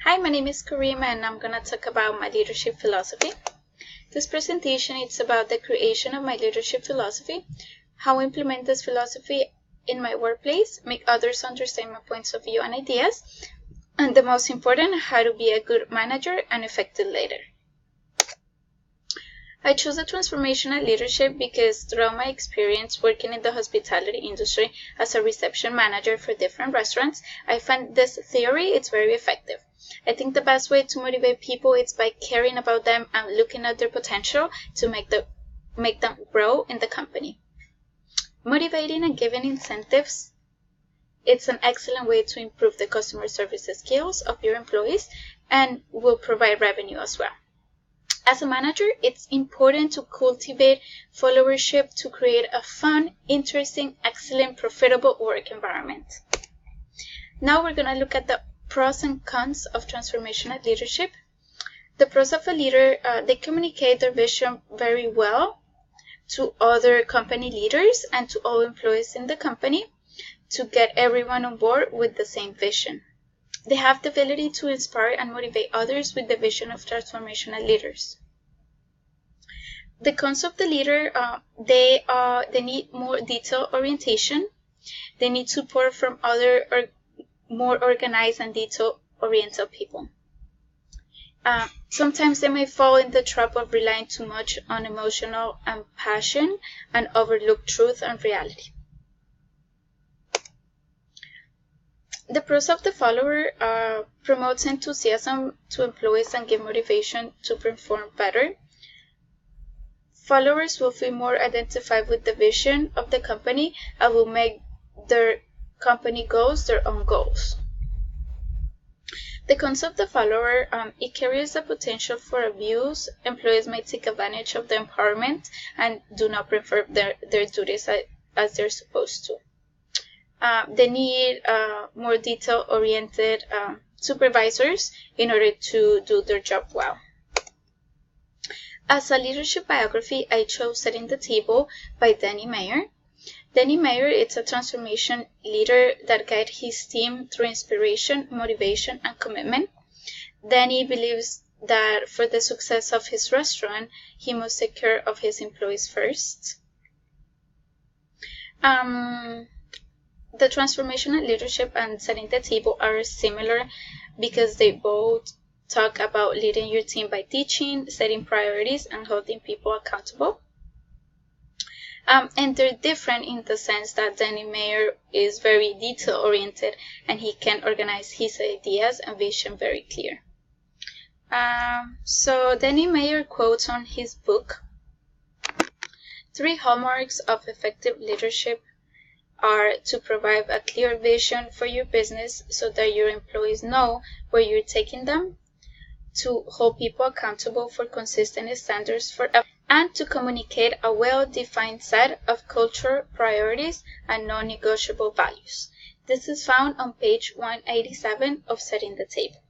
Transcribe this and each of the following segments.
Hi, my name is Karima and I'm going to talk about my leadership philosophy. This presentation is about the creation of my leadership philosophy, how I implement this philosophy in my workplace, make others understand my points of view and ideas, and the most important, how to be a good manager and effective leader. I chose the transformational leadership because throughout my experience working in the hospitality industry as a reception manager for different restaurants, I find this theory is very effective. I think the best way to motivate people is by caring about them and looking at their potential to make them grow in the company. Motivating and giving incentives, it's an excellent way to improve the customer service skills of your employees and will provide revenue as well. As a manager, it's important to cultivate followership to create a fun, interesting, excellent, profitable work environment. Now we're going to look at the pros and cons of transformational leadership. The pros of a leader, they communicate their vision very well to other company leaders and to all employees in the company to get everyone on board with the same vision. They have the ability to inspire and motivate others with the vision of transformational leaders. The cons of the leader, they need more detailed orientation. They need support from other more organized and detail-oriented people. Sometimes they may fall in the trap of relying too much on emotional and passion and overlook truth and reality. The pros of the follower promotes enthusiasm to employees and give motivation to perform better. Followers will feel more identified with the vision of the company and will make their company goals their own goals. The cons of the follower, it carries the potential for abuse. Employees may take advantage of the empowerment and do not perform their duties as they're supposed to. They need more detail-oriented supervisors in order to do their job well. As a leadership biography, I chose Setting the Table by Danny Meyer. Danny Meyer is a transformation leader that guides his team through inspiration, motivation, and commitment. Danny believes that for the success of his restaurant, he must take care of his employees first. The transformational leadership and Setting the Table are similar because they both talk about leading your team by teaching, setting priorities, and holding people accountable. And they're different in the sense that Danny Meyer is very detail-oriented and he can organize his ideas and vision very clear. So Danny Meyer quotes on his book, 3 hallmarks of effective leadership are to provide a clear vision for your business so that your employees know where you're taking them, to hold people accountable for consistent standards and to communicate a well-defined set of cultural priorities and non-negotiable values. This is found on page 187 of Setting the Table.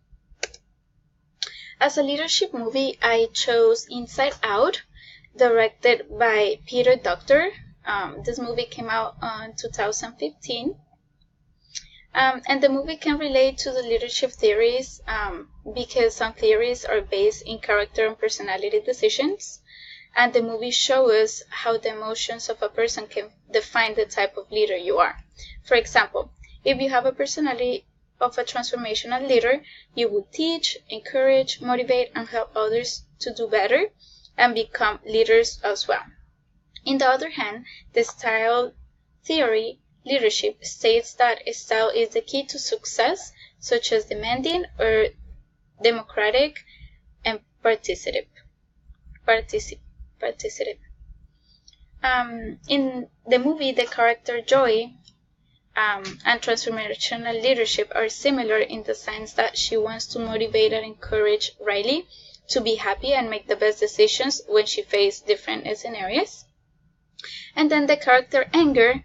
As a leadership movie, I chose Inside Out, directed by Peter Docter. This movie came out in 2015. And the movie can relate to the leadership theories because some theories are based in character and personality decisions. And the movie shows us how the emotions of a person can define the type of leader you are. For example, if you have a personality of a transformational leader, you will teach, encourage, motivate, and help others to do better and become leaders as well. On the other hand, the style theory leadership states that a style is the key to success, such as demanding or democratic and participative. In the movie, the character Joy and transformational leadership are similar in the sense that she wants to motivate and encourage Riley to be happy and make the best decisions when she faces different scenarios. And then the character Anger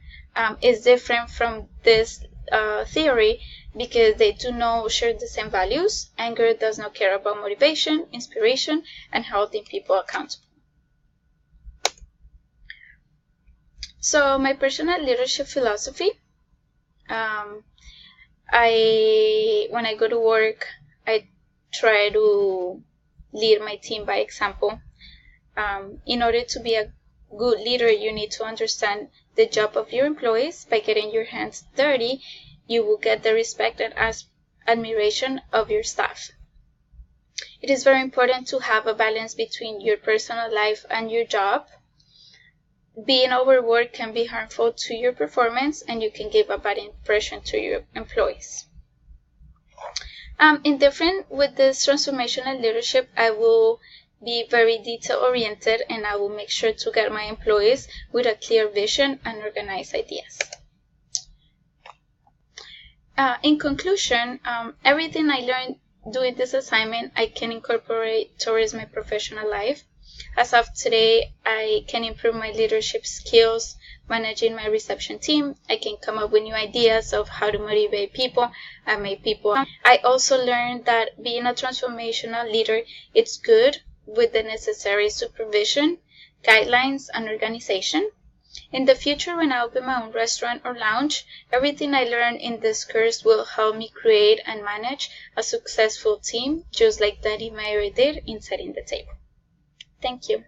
is different from this theory because they do not share the same values. Anger does not care about motivation, inspiration, and holding people accountable. So my personal leadership philosophy, when I go to work, I try to lead my team by example. In order to be a good leader, you need to understand the job of your employees. By getting your hands dirty, you will get the respect and admiration of your staff. It is very important to have a balance between your personal life and your job. Being overworked can be harmful to your performance, and you can give a bad impression to your employees. Indifferent with this transformational leadership, I will be very detail-oriented, and I will make sure to get my employees with a clear vision and organized ideas. In conclusion, everything I learned doing this assignment, I can incorporate towards my professional life. As of today, I can improve my leadership skills, managing my reception team. I can come up with new ideas of how to motivate people and make people. I also learned that being a transformational leader, it's good with the necessary supervision, guidelines, and organization. In the future, when I open my own restaurant or lounge, everything I learned in this course will help me create and manage a successful team, just like Daddy Mayer did in setting the table. Thank you.